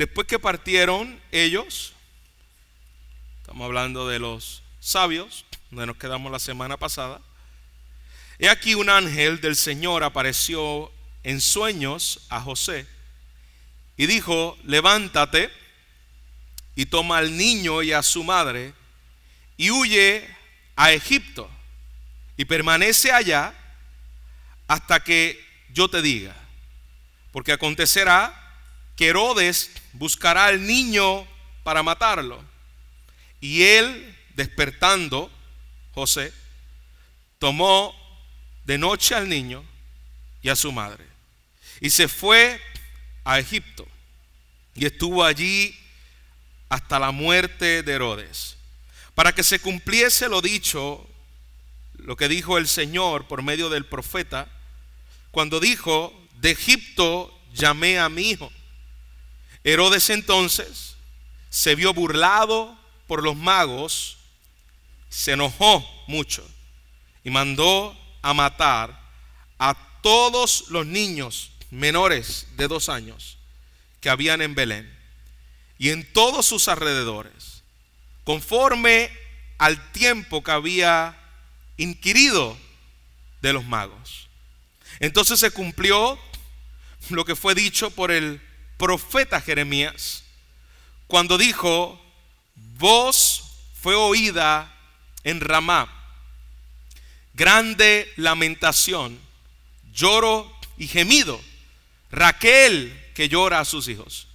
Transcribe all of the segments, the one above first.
Después que partieron ellos, estamos hablando de los sabios, donde nos quedamos la semana pasada. He aquí un ángel del Señor apareció en sueños a José y dijo: levántate y toma al niño y a su madre y huye a Egipto y permanece allá hasta que yo te diga, porque acontecerá que Herodes buscará al niño para matarlo. Y él, despertando, José, tomó de noche al niño y a su madre y se fue a Egipto y estuvo allí hasta la muerte de Herodes, para que se cumpliese lo dicho, lo que dijo el Señor por medio del profeta, cuando dijo: de Egipto llamé a mi hijo. Herodes entonces se vio burlado por los magos, se enojó mucho y mandó a matar a todos los niños menores de 2 años que habían en Belén y en todos sus alrededores, conforme al tiempo que había inquirido de los magos. Entonces se cumplió lo que fue dicho por el profeta Jeremías, cuando dijo: voz fue oída en Ramá, grande lamentación, lloro y gemido, Raquel que llora a sus hijos,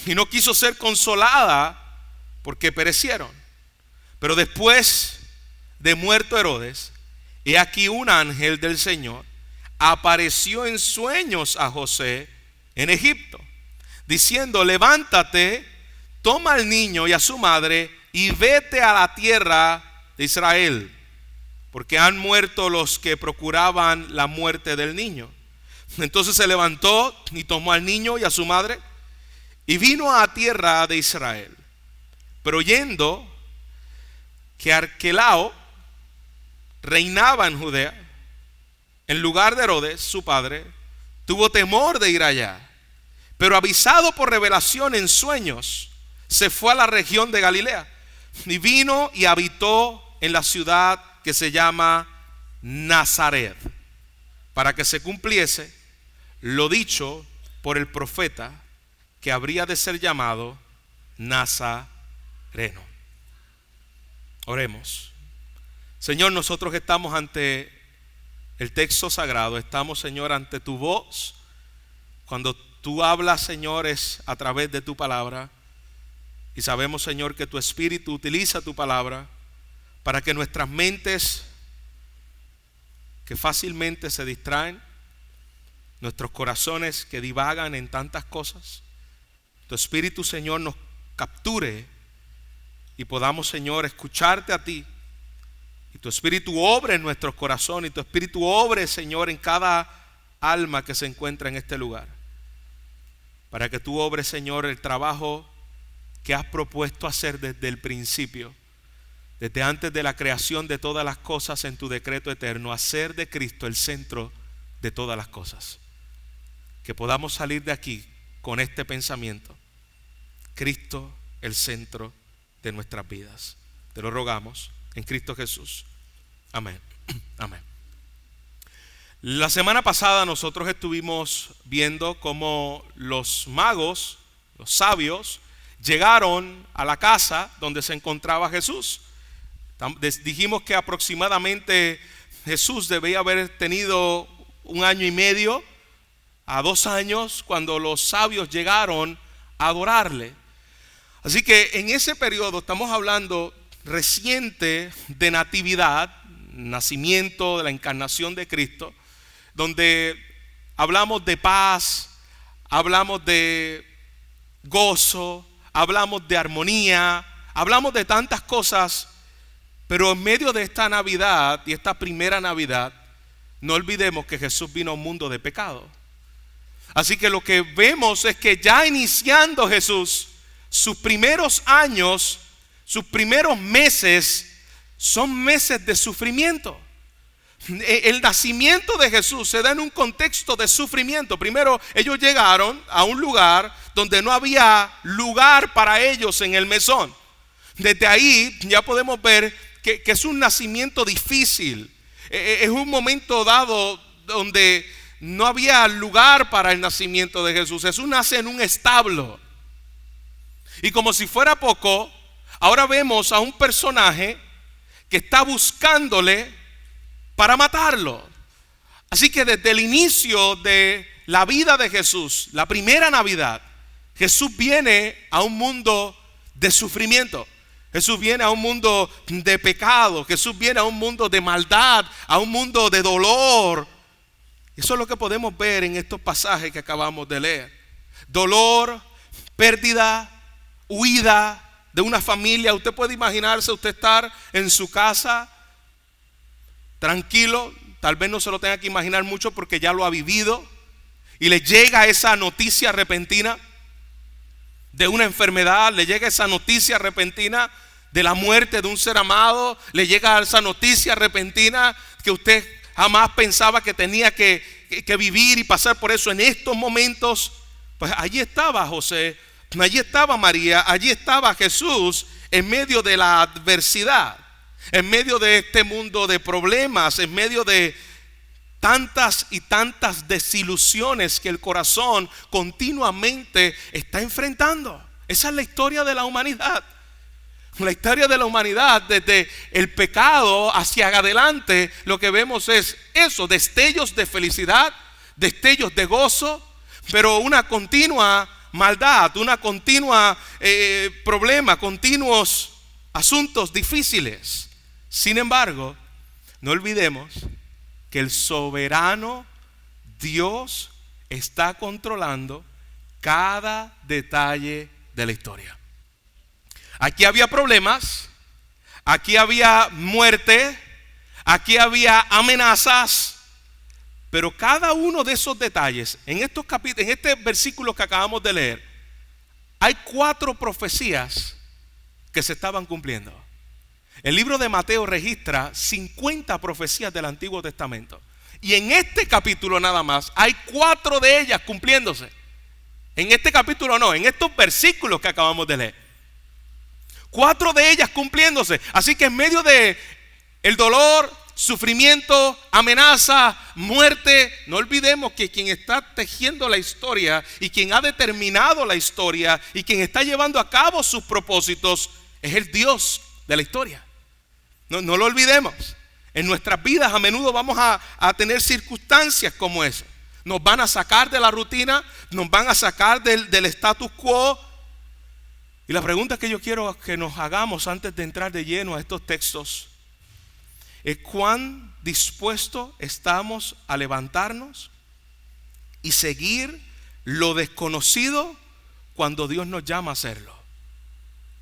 y no quiso ser consolada porque perecieron. Pero después de muerto Herodes, he aquí un ángel del Señor apareció en sueños a José en Egipto, diciendo: levántate, toma al niño y a su madre y vete a la tierra de Israel, porque han muerto los que procuraban la muerte del niño. Entonces se levantó y tomó al niño y a su madre y vino a tierra de Israel. Pero oyendo que Arquelao reinaba en Judea en lugar de Herodes su padre, tuvo temor de ir allá, pero avisado por revelación en sueños, se fue a la región de Galilea y vino y habitó en la ciudad que se llama Nazaret, para que se cumpliese lo dicho por el profeta, que habría de ser llamado Nazareno. Oremos. Señor, nosotros estamos ante el texto sagrado, estamos, Señor, ante tu voz. Cuando tú hablas, Señor, es a través de tu palabra. Y sabemos, Señor, que tu Espíritu utiliza tu palabra para que nuestras mentes, que fácilmente se distraen, nuestros corazones que divagan en tantas cosas, tu Espíritu, Señor, nos capture y podamos, Señor, escucharte a ti. Y tu Espíritu obre en nuestros corazones, y tu Espíritu obre, Señor, en cada alma que se encuentra en este lugar, para que tú obres, Señor, el trabajo que has propuesto hacer desde el principio, desde antes de la creación de todas las cosas en tu decreto eterno, hacer de Cristo el centro de todas las cosas. Que podamos salir de aquí con este pensamiento: Cristo el centro de nuestras vidas. Te lo rogamos en Cristo Jesús. Amén. Amén. La semana pasada nosotros estuvimos viendo cómo los magos, los sabios, llegaron a la casa donde se encontraba Jesús. Dijimos que aproximadamente Jesús debía haber tenido 1 año y medio a 2 años cuando los sabios llegaron a adorarle. Así que en ese periodo estamos hablando reciente de natividad, nacimiento, de la encarnación de Cristo, donde hablamos de paz, hablamos de gozo, hablamos de armonía, hablamos de tantas cosas. Pero en medio de esta Navidad y esta primera Navidad, no olvidemos que Jesús vino a un mundo de pecado. Así que lo que vemos es que ya iniciando Jesús, sus primeros años, sus primeros meses, son meses de sufrimiento. El nacimiento de Jesús se da en un contexto de sufrimiento. Primero, ellos llegaron a un lugar donde no había lugar para ellos en el mesón. Desde ahí ya podemos ver que es un nacimiento difícil. Es un momento dado donde no había lugar para el nacimiento de Jesús. Jesús nace en un establo. Y como si fuera poco, ahora vemos a un personaje que está buscándole para matarlo. Así que desde el inicio de la vida de Jesús, la primera Navidad, Jesús viene a un mundo de sufrimiento. Jesús viene a un mundo de pecado. Jesús viene a un mundo de maldad, a un mundo de dolor. Eso es lo que podemos ver en estos pasajes que acabamos de leer. Dolor, pérdida, huida de una familia. Usted puede imaginarse usted estar en su casa tranquilo. Tal vez no se lo tenga que imaginar mucho porque ya lo ha vivido. Y le llega esa noticia repentina de una enfermedad, le llega esa noticia repentina de la muerte de un ser amado, le llega esa noticia repentina que usted jamás pensaba que tenía que vivir y pasar por eso. En estos momentos, pues allí estaba José, allí estaba María, allí estaba Jesús en medio de la adversidad, en medio de este mundo de problemas, en medio de tantas y tantas desilusiones que el corazón continuamente está enfrentando. Esa es la historia de la humanidad. La historia de la humanidad, desde el pecado hacia adelante, lo que vemos es eso, destellos de felicidad, destellos de gozo, pero una continua maldad, una continua problema, continuos asuntos difíciles. Sin embargo, no olvidemos que el soberano Dios está controlando cada detalle de la historia. Aquí había problemas, aquí había muerte, aquí había amenazas, pero cada uno de esos detalles, en estos capítulos, en este versículo que acabamos de leer, hay 4 profecías que se estaban cumpliendo. El libro de Mateo registra 50 profecías del Antiguo Testamento. Y en este capítulo nada más hay 4 de ellas cumpliéndose. En este capítulo no, en estos versículos que acabamos de leer. 4 de ellas cumpliéndose. Así que en medio de el dolor, sufrimiento, amenaza, muerte, no olvidemos que quien está tejiendo la historia y quien ha determinado la historia y quien está llevando a cabo sus propósitos es el Dios de la historia. No lo olvidemos. En nuestras vidas a menudo vamos a tener circunstancias como esa. Nos van a sacar de la rutina, nos van a sacar del status quo. Y la pregunta que yo quiero que nos hagamos antes de entrar de lleno a estos textos es: ¿cuán dispuestos estamos a levantarnos y seguir lo desconocido cuando Dios nos llama a hacerlo?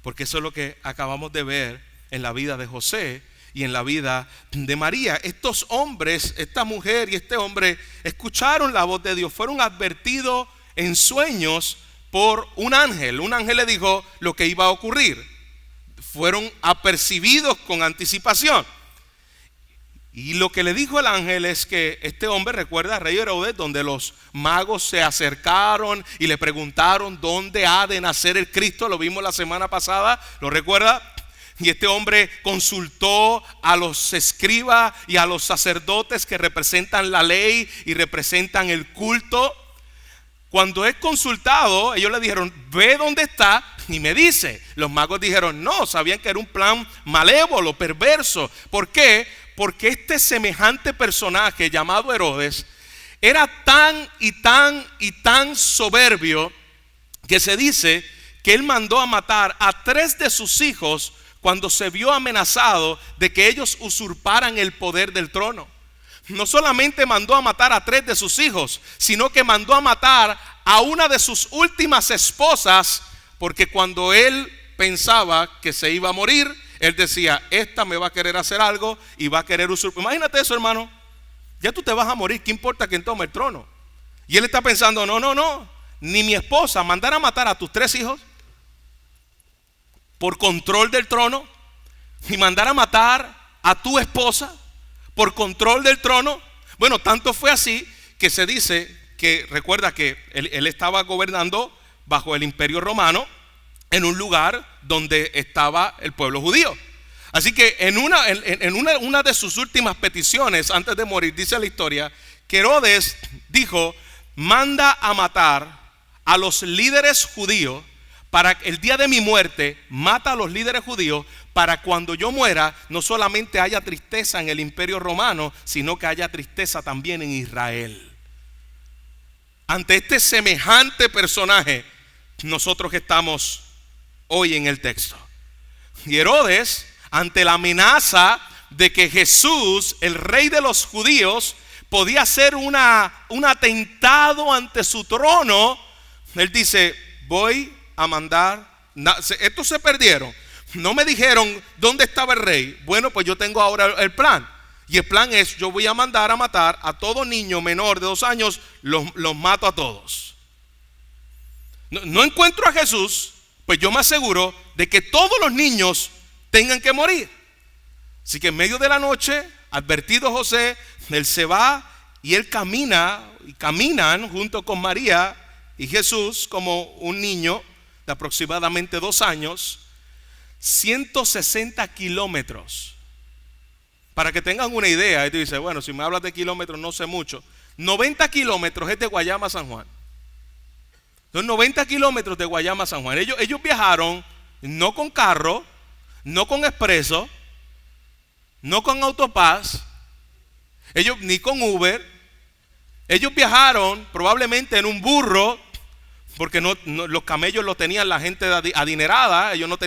Porque eso es lo que acabamos de ver en la vida de José y en la vida de María. Estos hombres, esta mujer y este hombre escucharon la voz de Dios, fueron advertidos en sueños por un ángel. Un ángel le dijo lo que iba a ocurrir. Fueron apercibidos con anticipación. Y lo que le dijo el ángel es que este hombre, recuerda al rey Herodes, donde los magos se acercaron y le preguntaron dónde ha de nacer el Cristo. Lo vimos la semana pasada, ¿lo recuerda? Y este hombre consultó a los escribas y a los sacerdotes que representan la ley y representan el culto. Cuando es consultado, ellos le dijeron: ve dónde está y me dice. Los magos dijeron no, sabían que era un plan malévolo, perverso. ¿Por qué? Porque este semejante personaje llamado Herodes era tan y tan soberbio que se dice que él mandó a matar a 3 de sus hijos cuando se vio amenazado de que ellos usurparan el poder del trono. No solamente mandó a matar a 3 de sus hijos, sino que mandó a matar a una de sus últimas esposas, porque cuando él pensaba que se iba a morir, él decía: esta me va a querer hacer algo y va a querer usurpar. Imagínate eso, hermano. Ya tú te vas a morir, ¿qué importa quién tome el trono? Y él está pensando: no, ni mi esposa, mandar a matar a tus 3 hijos por control del trono, y mandar a matar a tu esposa por control del trono. Bueno, tanto fue así que se dice que, recuerda que él estaba gobernando bajo el Imperio Romano, en un lugar donde estaba el pueblo judío. Así que en una de sus últimas peticiones antes de morir, dice la historia, que Herodes dijo: manda a matar a los líderes judíos para el día de mi muerte, mata a los líderes judíos para cuando yo muera no solamente haya tristeza en el Imperio Romano, sino que haya tristeza también en Israel. Ante este semejante personaje, nosotros estamos hoy en el texto. Y Herodes, ante la amenaza de que Jesús, el rey de los judíos, podía hacer un atentado ante su trono, él dice: voy a mandar. Estos se perdieron. No me dijeron dónde estaba el rey. Bueno, pues yo tengo ahora el plan. Y el plan es: yo voy a mandar a matar a todo niño menor de 2 años. Los mato a todos. No encuentro a Jesús, pues yo me aseguro de que todos los niños tengan que morir. Así que en medio de la noche, advertido José, él se va y él caminan junto con María y Jesús como un niño de aproximadamente 2 años, 160 kilómetros. Para que tengan una idea, y tú dices: bueno, si me hablas de kilómetros no sé mucho. 90 kilómetros es de Guayama a San Juan. Son 90 kilómetros de Guayama a San Juan. Ellos viajaron no con carro, no con expreso, no con autopás, ni con Uber. Ellos viajaron probablemente en un burro, porque los camellos los tenían la gente adinerada. Ellos no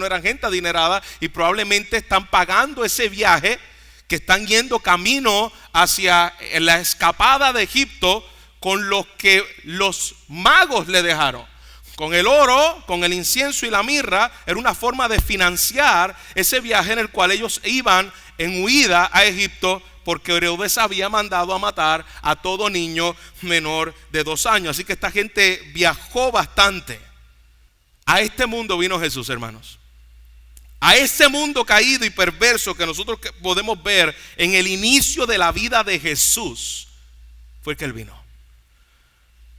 eran gente adinerada, y probablemente están pagando ese viaje, que están yendo camino hacia la escapada de Egipto con los que los magos le dejaron. Con el oro, con el incienso y la mirra, era una forma de financiar ese viaje en el cual ellos iban en huida a Egipto, porque Herodes había mandado a matar a todo niño menor de 2 años. Así que esta gente viajó bastante. A este mundo vino Jesús, hermanos. A este mundo caído y perverso que nosotros podemos ver en el inicio de la vida de Jesús, fue el que Él vino.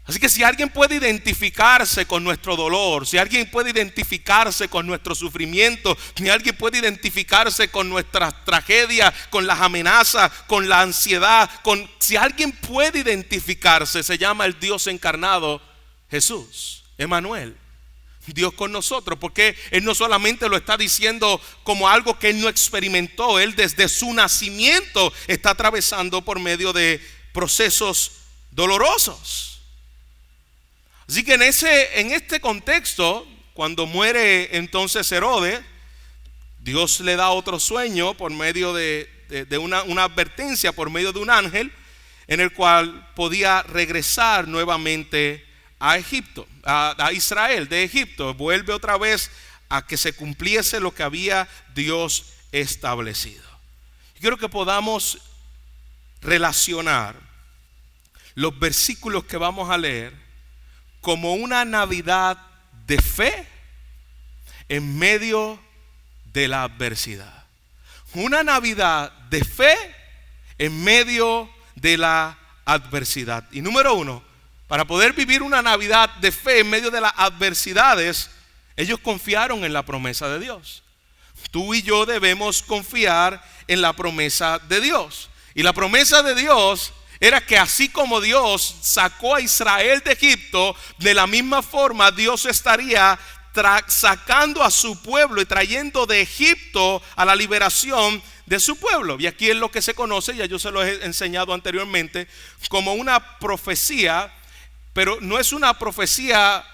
Así que si alguien puede identificarse con nuestro dolor, si alguien puede identificarse con nuestro sufrimiento, si alguien puede identificarse con nuestras tragedias, con las amenazas, con la ansiedad, si alguien puede identificarse, se llama el Dios encarnado, Jesús, Emmanuel, Dios con nosotros. Porque Él no solamente lo está diciendo como algo que Él no experimentó, Él desde su nacimiento está atravesando por medio de procesos dolorosos. Así que en este contexto, cuando muere entonces Herodes, Dios le da otro sueño por medio de una advertencia, por medio de un ángel, en el cual podía regresar nuevamente a Egipto, a Israel de Egipto. Vuelve otra vez a que se cumpliese lo que había Dios establecido. Y quiero que podamos relacionar los versículos que vamos a leer como una Navidad de fe en medio de la adversidad. Una Navidad de fe en medio de la adversidad. Y número 1, para poder vivir una Navidad de fe en medio de las adversidades, ellos confiaron en la promesa de Dios. Tú y yo debemos confiar en la promesa de Dios. Y la promesa de Dios era que así como Dios sacó a Israel de Egipto, de la misma forma Dios estaría sacando a su pueblo y trayendo de Egipto a la liberación de su pueblo. Y aquí es lo que se conoce, ya yo se lo he enseñado anteriormente, como una profecía, pero no es una profecía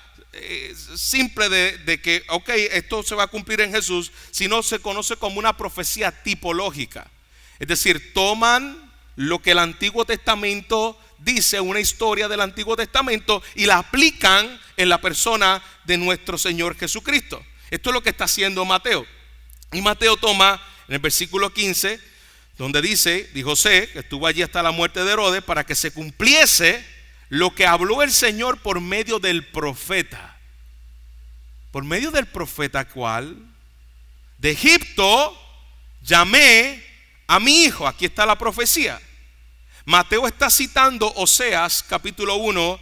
simple de que, ok, esto se va a cumplir en Jesús, sino se conoce como una profecía tipológica. Es decir, toman lo que el Antiguo Testamento dice, una historia del Antiguo Testamento, y la aplican en la persona de nuestro Señor Jesucristo. Esto es lo que está haciendo Mateo. Y Mateo toma en el versículo 15, donde dice: y José, que estuvo allí hasta la muerte de Herodes, para que se cumpliese lo que habló el Señor por medio del profeta. ¿Por medio del profeta cuál? De Egipto llamé a mi hijo. Aquí está la profecía. Mateo está citando Oseas capítulo 1,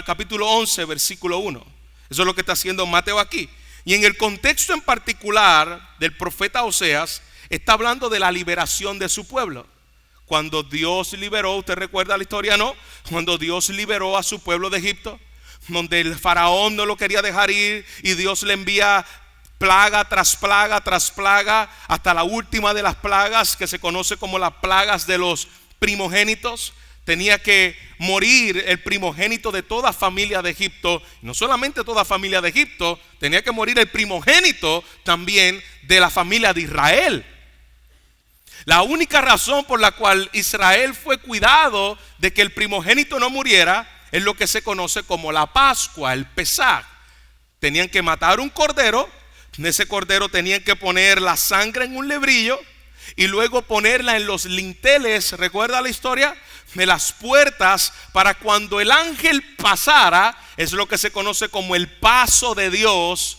capítulo 11, versículo 1. Eso es lo que está haciendo Mateo aquí. Y en el contexto en particular del profeta Oseas, está hablando de la liberación de su pueblo. Cuando Dios liberó, ¿usted recuerda la historia, no? Cuando Dios liberó a su pueblo de Egipto, donde el faraón no lo quería dejar ir y Dios le envía plaga tras plaga tras plaga, hasta la última de las plagas que se conoce como las plagas de los primogénitos. Tenía que morir el primogénito de toda familia de Egipto. No solamente toda familia de Egipto, tenía que morir el primogénito también de la familia de Israel. La única razón por la cual Israel fue cuidado de que el primogénito no muriera es lo que se conoce como la Pascua, el Pesaj. Tenían que matar un cordero. En ese cordero tenían que poner la sangre en un lebrillo y luego ponerla en los linteles, ¿recuerda la historia? De las puertas, para cuando el ángel pasara, es lo que se conoce como el paso de Dios,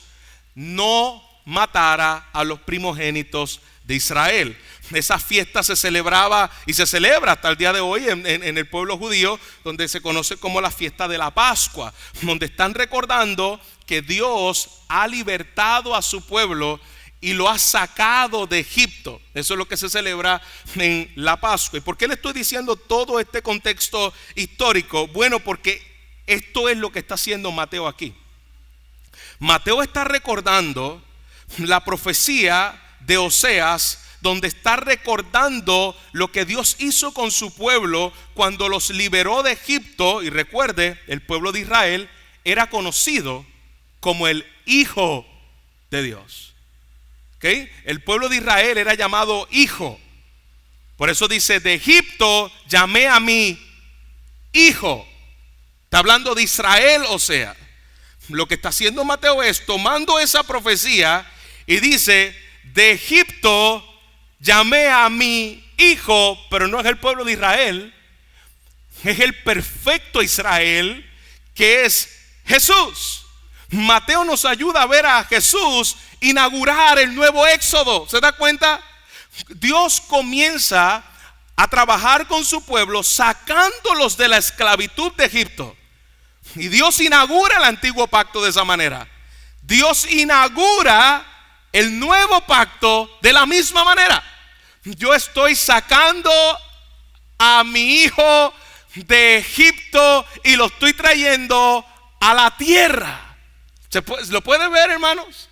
no matara a los primogénitos de Israel. Esa fiesta se celebraba y se celebra hasta el día de hoy en el pueblo judío, donde se conoce como la fiesta de la Pascua, donde están recordando que Dios ha libertado a su pueblo y lo ha sacado de Egipto. Eso es lo que se celebra en la Pascua. ¿Y por qué le estoy diciendo todo este contexto histórico? Bueno, porque esto es lo que está haciendo Mateo aquí. Mateo está recordando la profecía de Oseas, donde está recordando lo que Dios hizo con su pueblo cuando los liberó de Egipto. Y recuerde, el pueblo de Israel era conocido como el hijo de Dios. ¿Okay? El pueblo de Israel era llamado hijo. Por eso dice, de Egipto llamé a mi hijo. Está hablando de Israel, o sea, lo que está haciendo Mateo es tomando esa profecía y dice, de Egipto llamé a mi hijo, pero no es el pueblo de Israel, es el perfecto Israel, que es Jesús. Mateo nos ayuda a ver a Jesús inaugurar el nuevo éxodo. ¿Se da cuenta? Dios comienza a trabajar con su pueblo, sacándolos de la esclavitud de Egipto. Y Dios inaugura el antiguo pacto de esa manera. Dios inaugura el nuevo pacto de la misma manera. Yo estoy sacando a mi hijo de Egipto y lo estoy trayendo a la tierra. ¿Lo puede ver, hermanos?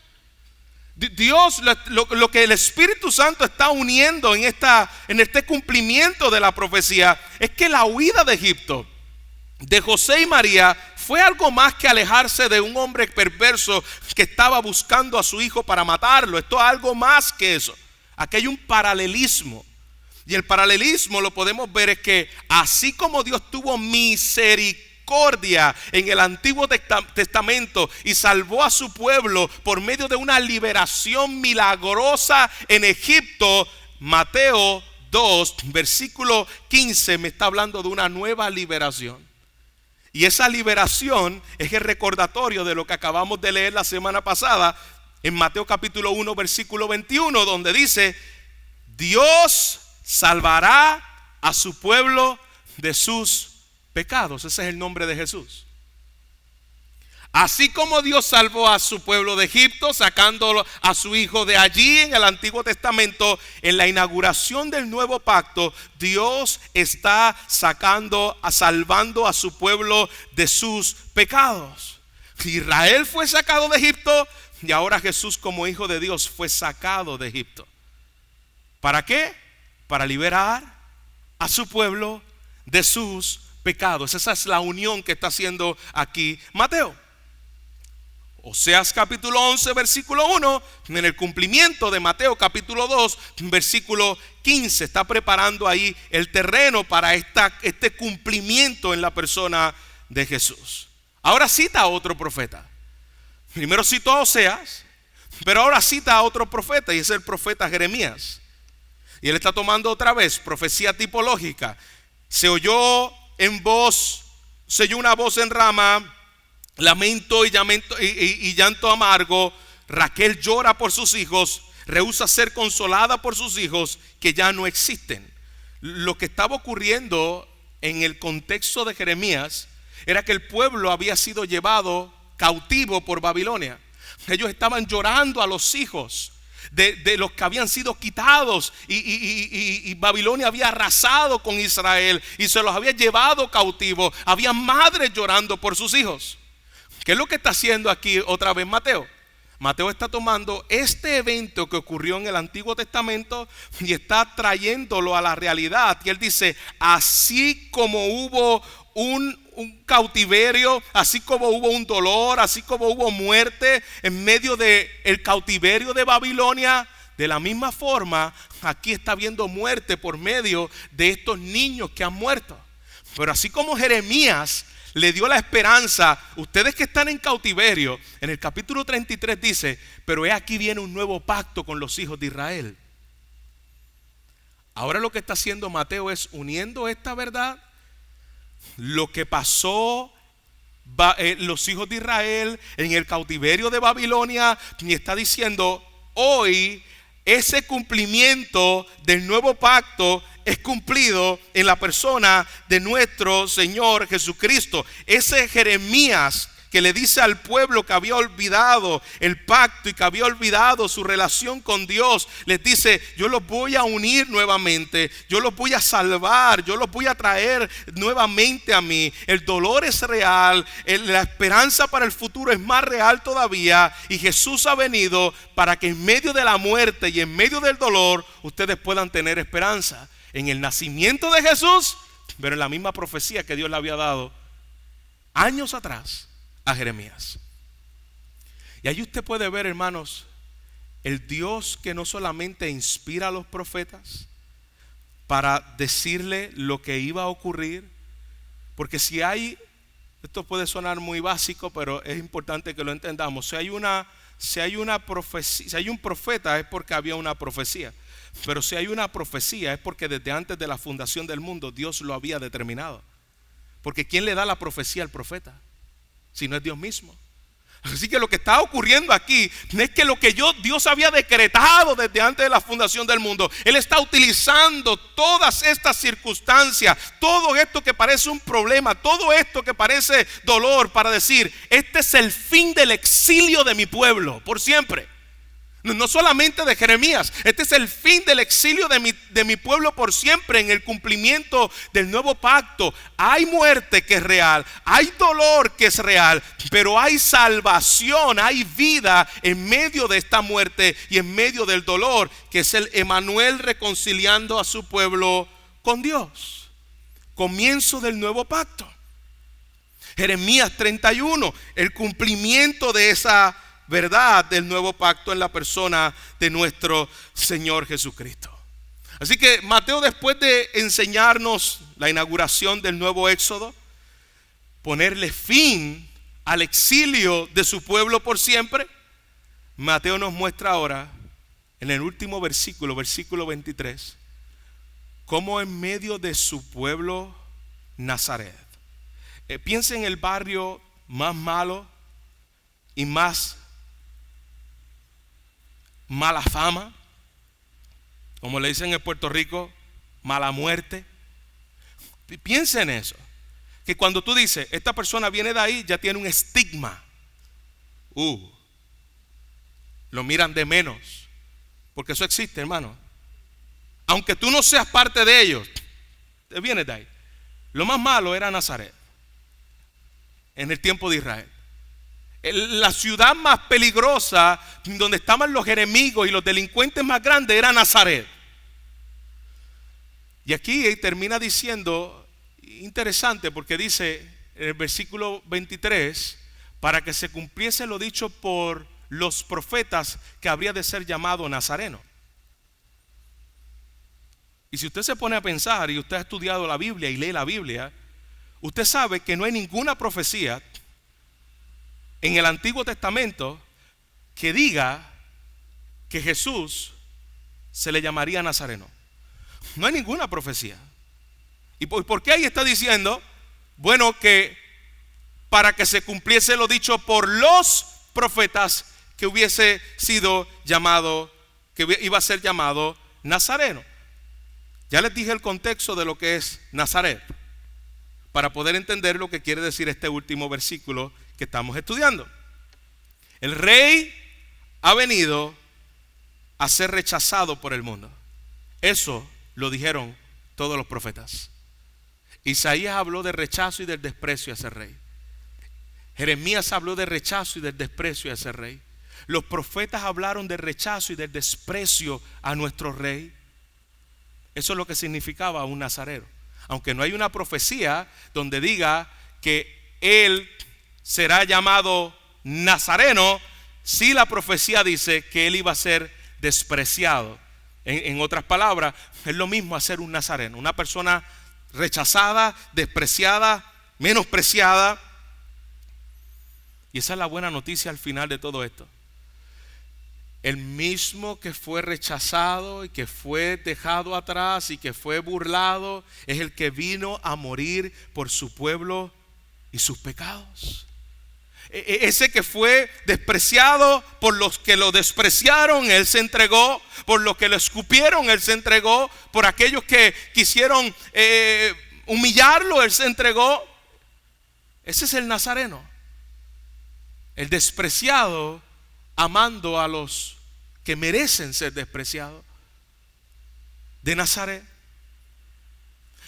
Dios, lo que el Espíritu Santo está uniendo en este cumplimiento de la profecía es que la huida de Egipto de José y María fue algo más que alejarse de un hombre perverso que estaba buscando a su hijo para matarlo. Esto es algo más que eso. Aquí hay un paralelismo. Y el paralelismo lo podemos ver es que así como Dios tuvo misericordia en el Antiguo Testamento y salvó a su pueblo por medio de una liberación milagrosa en Egipto, Mateo 2, versículo 15 me está hablando de una nueva liberación. Y esa liberación es el recordatorio de lo que acabamos de leer la semana pasada en Mateo capítulo 1, versículo 21, donde dice, Dios salvará a su pueblo de sus pecados. Ese es el nombre de Jesús. Así como Dios salvó a su pueblo de Egipto, sacándolo a su hijo de allí en el Antiguo Testamento, en la inauguración del nuevo pacto, Dios está salvando a su pueblo de sus pecados. Israel fue sacado de Egipto y ahora Jesús como hijo de Dios fue sacado de Egipto. ¿Para qué? Para liberar a su pueblo de sus pecados. Esa es la unión que está haciendo aquí Mateo. Oseas capítulo 11 versículo 1, en el cumplimiento de Mateo capítulo 2 versículo 15, está preparando ahí el terreno para este cumplimiento en la persona de Jesús. Ahora cita a otro profeta. Primero citó a Oseas, pero ahora cita a otro profeta, y es el profeta Jeremías. Y él está tomando otra vez profecía tipológica. Se oyó una voz en Rama, lamento y llanto amargo. Raquel llora por sus hijos, rehúsa ser consolada por sus hijos que ya no existen. Lo que estaba ocurriendo en el contexto de Jeremías era que el pueblo había sido llevado cautivo por Babilonia. Ellos estaban llorando a los hijos de los que habían sido quitados y Babilonia había arrasado con Israel y se los había llevado cautivos. Había madres llorando por sus hijos. ¿Qué es lo que está haciendo aquí otra vez Mateo? Mateo está tomando este evento que ocurrió en el Antiguo Testamento y está trayéndolo a la realidad. Y él dice, así como hubo un cautiverio, así como hubo un dolor, así como hubo muerte en medio del cautiverio de Babilonia, de la misma forma aquí está habiendo muerte por medio de estos niños que han muerto. Pero así como Jeremías le dio la esperanza, ustedes que están en cautiverio, en el capítulo 33 dice, pero he aquí viene un nuevo pacto con los hijos de Israel. Ahora lo que está haciendo Mateo es uniendo esta verdad, lo que pasó los hijos de Israel en el cautiverio de Babilonia, y está diciendo, hoy ese cumplimiento del nuevo pacto es cumplido en la persona de nuestro Señor Jesucristo. Ese Jeremías que le dice al pueblo que había olvidado el pacto y que había olvidado su relación con Dios, les dice, yo los voy a unir nuevamente, yo los voy a salvar, yo los voy a traer nuevamente a mí. El dolor es real, la esperanza para el futuro es más real todavía, y Jesús ha venido para que en medio de la muerte y en medio del dolor ustedes puedan tener esperanza en el nacimiento de Jesús, pero en la misma profecía que Dios le había dado años atrás a Jeremías. Y ahí usted puede ver, hermanos, el Dios que no solamente inspira a los profetas para decirle lo que iba a ocurrir, porque si hay, esto puede sonar muy básico, pero es importante que lo entendamos. Si hay una profecía, si hay un profeta es porque había una profecía, pero si hay una profecía es porque desde antes de la fundación del mundo Dios lo había determinado. Porque ¿quién le da la profecía al profeta? Si no es Dios mismo. Así que lo que está ocurriendo aquí es que lo que Dios había decretado desde antes de la fundación del mundo, Él está utilizando todas estas circunstancias, todo esto que parece un problema, todo esto que parece dolor, para decir, este es el fin del exilio de mi pueblo por siempre. No solamente de Jeremías, este es el fin del exilio de mi pueblo por siempre, en el cumplimiento del nuevo pacto. Hay muerte que es real, hay dolor que es real, pero hay salvación, hay vida en medio de esta muerte y en medio del dolor, que es el Emanuel reconciliando a su pueblo con Dios. Comienzo del nuevo pacto. Jeremías 31, el cumplimiento de esa verdad del nuevo pacto en la persona de nuestro Señor Jesucristo. Así que Mateo, después de enseñarnos la inauguración del nuevo éxodo, ponerle fin al exilio de su pueblo por siempre, Mateo nos muestra ahora en el último versículo, versículo 23, cómo en medio de su pueblo Nazaret, piensa en el barrio más malo y más mala fama, como le dicen en Puerto Rico, mala muerte. Piensa en eso, que cuando tú dices, esta persona viene de ahí, ya tiene un estigma. Lo miran de menos, porque eso existe, hermano. Aunque tú no seas parte de ellos, te vienes de ahí. Lo más malo era Nazaret en el tiempo de Israel. La ciudad más peligrosa, donde estaban los enemigos y los delincuentes más grandes, era Nazaret. Y aquí termina diciendo, interesante, porque dice en el versículo 23, para que se cumpliese lo dicho por los profetas, que habría de ser llamado Nazareno. Y si usted se pone a pensar, y usted ha estudiado la Biblia y lee la Biblia, usted sabe que no hay ninguna profecía en el Antiguo Testamento que diga que Jesús se le llamaría Nazareno. No hay ninguna profecía. ¿Y por qué ahí está diciendo? Bueno, que para que se cumpliese lo dicho por los profetas, que hubiese sido llamado, que iba a ser llamado Nazareno. Ya les dije el contexto de lo que es Nazaret. para poder entender lo que quiere decir este último versículo que estamos estudiando. El rey ha venido a ser rechazado por el mundo. Eso lo dijeron todos los profetas. Isaías habló de rechazo y del desprecio a ese rey. Jeremías habló de rechazo y del desprecio a ese rey. Los profetas hablaron del rechazo y del desprecio a nuestro rey. Eso es lo que significaba un nazareno. Aunque no hay una profecía donde diga que él será llamado nazareno, sí la profecía dice que él iba a ser despreciado. En otras palabras, es lo mismo hacer un nazareno, una persona rechazada, despreciada, menospreciada. Y esa es la buena noticia al final de todo esto. El mismo que fue rechazado y que fue dejado atrás y que fue burlado es el que vino a morir por su pueblo y sus pecados. Ese que fue despreciado por los que lo despreciaron, él se entregó. Por los que lo escupieron, él se entregó. Por aquellos que quisieron humillarlo, él se entregó. Ese es el nazareno, el despreciado amando a los que merecen ser despreciados. De Nazaret.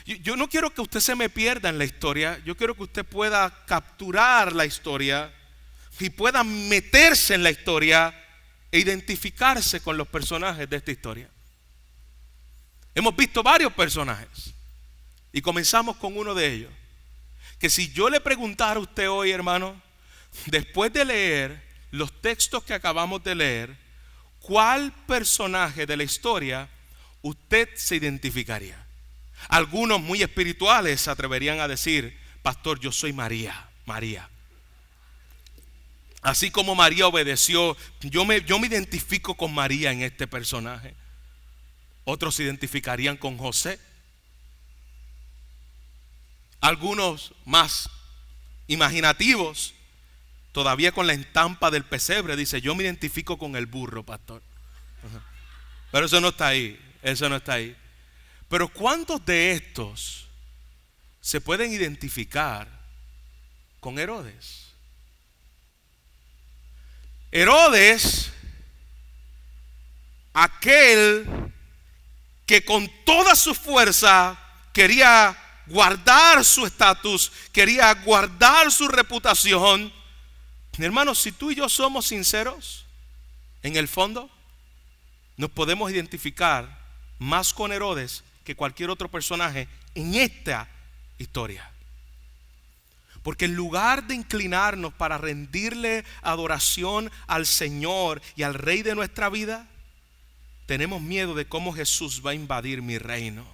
Yo no quiero que usted se me pierda en la historia. Yo quiero que usted pueda capturar la historia y pueda meterse en la historia e identificarse con los personajes de esta historia. Hemos visto varios personajes y comenzamos con uno de ellos. Que si yo le preguntara a usted hoy, hermano, después de leer los textos que acabamos de leer, ¿cuál personaje de la historia usted se identificaría? Algunos muy espirituales se atreverían a decir: pastor, yo soy María. Así como María obedeció, yo me identifico con María en este personaje. Otros se identificarían con José. Algunos más imaginativos, todavía con la estampa del pesebre, dice: yo me identifico con el burro, pastor. Pero eso no está ahí. Pero ¿cuántos de estos se pueden identificar con Herodes? Herodes, aquel que con toda su fuerza quería guardar su estatus, quería guardar su reputación. Hermanos, si tú y yo somos sinceros, en el fondo nos podemos identificar más con Herodes que cualquier otro personaje en esta historia. Porque en lugar de inclinarnos para rendirle adoración al Señor y al Rey de nuestra vida, tenemos miedo de cómo Jesús va a invadir mi reino.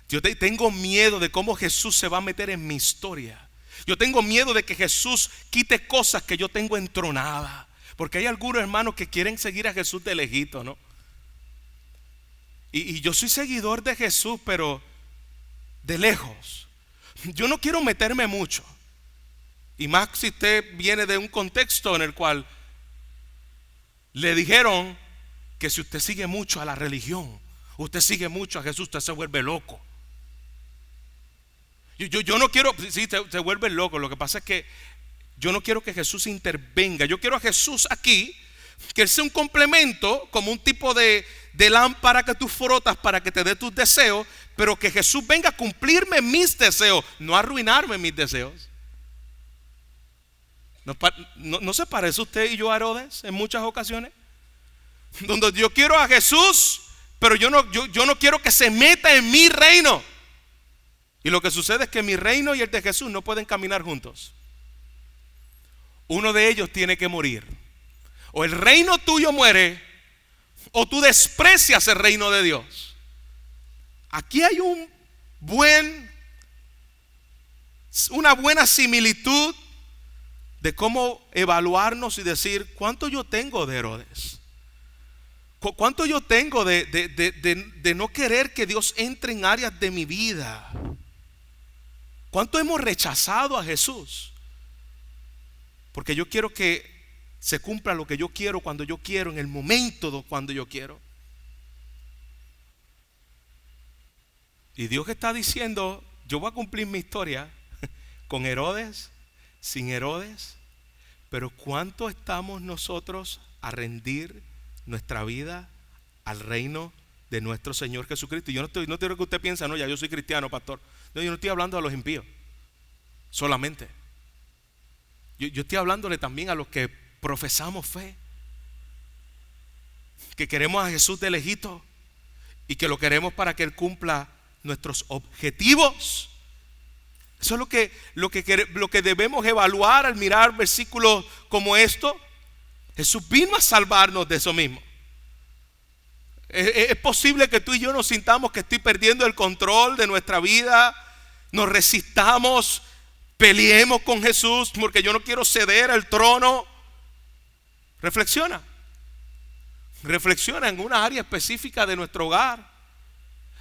Yo tengo miedo de cómo Jesús se va a meter en mi historia. Yo tengo miedo de que Jesús quite cosas que yo tengo entronadas. Porque hay algunos hermanos que quieren seguir a Jesús de lejito, ¿no? Y yo soy seguidor de Jesús, pero de lejos. Yo no quiero meterme mucho. Y más si usted viene de un contexto en el cual le dijeron que si usted sigue mucho a la religión, usted sigue mucho a Jesús, usted se vuelve loco. Yo no quiero, sí, se vuelve loco. Lo que pasa es que yo no quiero que Jesús intervenga. Yo quiero a Jesús aquí, que Él sea un complemento, como un tipo de lámpara que tú frotas para que te dé tus deseos, pero que Jesús venga a cumplirme mis deseos, no a arruinarme mis deseos. ¿No se parece usted y yo a Herodes en muchas ocasiones? Donde yo quiero a Jesús, pero yo no quiero que se meta en mi reino. Y lo que sucede es que mi reino y el de Jesús no pueden caminar juntos. Uno de ellos tiene que morir. O el reino tuyo muere, o tú desprecias el reino de Dios. Aquí hay una buena similitud de cómo evaluarnos y decir: ¿cuánto yo tengo de Herodes? ¿Cuánto yo tengo de no querer que Dios entre en áreas de mi vida? ¿Cuánto hemos rechazado a Jesús? Porque yo quiero que se cumpla lo que yo quiero, cuando yo quiero, en el momento cuando yo quiero. Y Dios está diciendo: yo voy a cumplir mi historia con Herodes, sin Herodes, pero ¿cuánto estamos nosotros a rendir nuestra vida al reino de nuestro Señor Jesucristo? Y yo no quiero que usted piense, no, ya yo soy cristiano, pastor. No, yo no estoy hablando a los impíos solamente. Yo estoy hablándole también a los que profesamos fe, que queremos a Jesús de lejito y que lo queremos para que Él cumpla nuestros objetivos. Eso es lo que debemos evaluar al mirar versículos como esto. Jesús vino a salvarnos de eso mismo. Es posible que tú y yo nos sintamos que estoy perdiendo el control de nuestra vida, nos resistamos, peleemos con Jesús porque yo no quiero ceder al trono. Reflexiona en una área específica de nuestro hogar.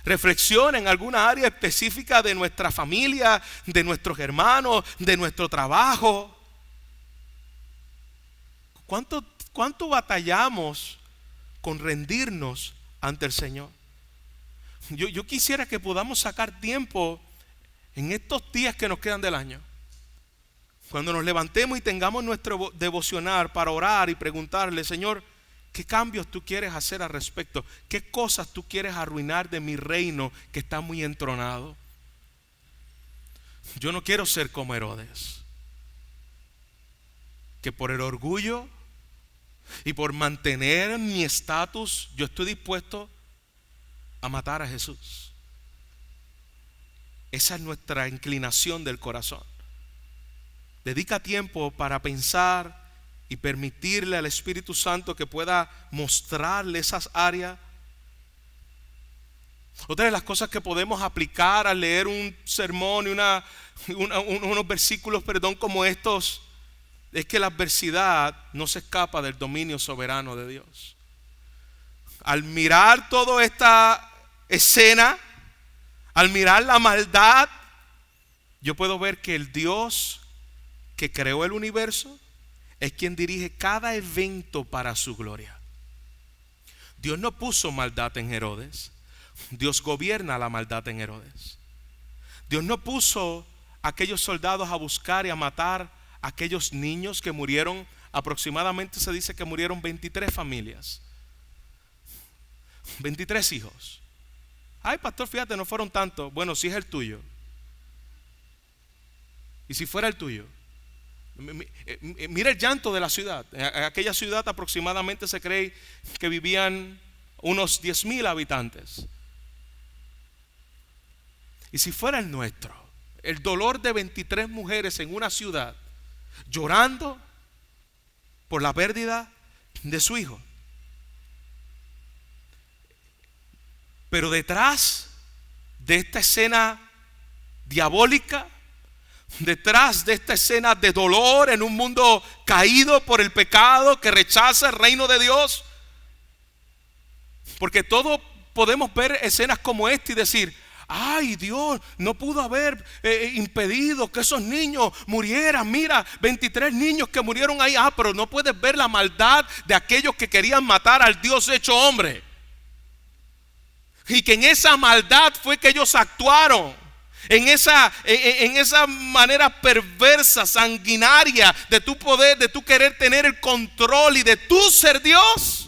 Reflexiona en alguna área específica de nuestra familia, de nuestros hermanos, de nuestro trabajo. ¿Cuánto batallamos con rendirnos ante el Señor? Yo quisiera que podamos sacar tiempo en estos días que nos quedan del año, cuando nos levantemos y tengamos nuestro devocional, para orar y preguntarle: Señor, ¿qué cambios tú quieres hacer al respecto? ¿Qué cosas tú quieres arruinar de mi reino que está muy entronado? Yo no quiero ser como Herodes, que por el orgullo y por mantener mi estatus, yo estoy dispuesto a matar a Jesús. Esa es nuestra inclinación del corazón. Dedica tiempo para pensar y permitirle al Espíritu Santo que pueda mostrarle esas áreas. Otra de las cosas que podemos aplicar al leer un sermón y unos versículos, como estos, es que la adversidad no se escapa del dominio soberano de Dios. Al mirar toda esta escena, al mirar la maldad, yo puedo ver que el Dios que creó el universo es quien dirige cada evento para su gloria. Dios no puso maldad en Herodes. Dios gobierna la maldad en Herodes. Dios no puso a aquellos soldados a buscar y a matar a aquellos niños que murieron. Aproximadamente se dice que murieron 23 familias, 23 hijos. Ay, pastor, fíjate, no fueron tantos. Bueno, si es el tuyo. Y si fuera el tuyo, mira el llanto de la ciudad. En aquella ciudad aproximadamente se cree que vivían unos 10,000 habitantes. Y si fuera el nuestro, el dolor de 23 mujeres en una ciudad llorando por la pérdida de su hijo. Pero detrás de esta escena diabólica, detrás de esta escena de dolor en un mundo caído por el pecado que rechaza el reino de Dios, porque todos podemos ver escenas como esta y decir: ay, Dios no pudo haber impedido que esos niños murieran. Mira, 23 niños que murieron ahí. Pero no puedes ver la maldad de aquellos que querían matar al Dios hecho hombre, y que en esa maldad fue que ellos actuaron. En esa manera perversa, sanguinaria de tu poder, de tu querer tener el control y de tu ser Dios.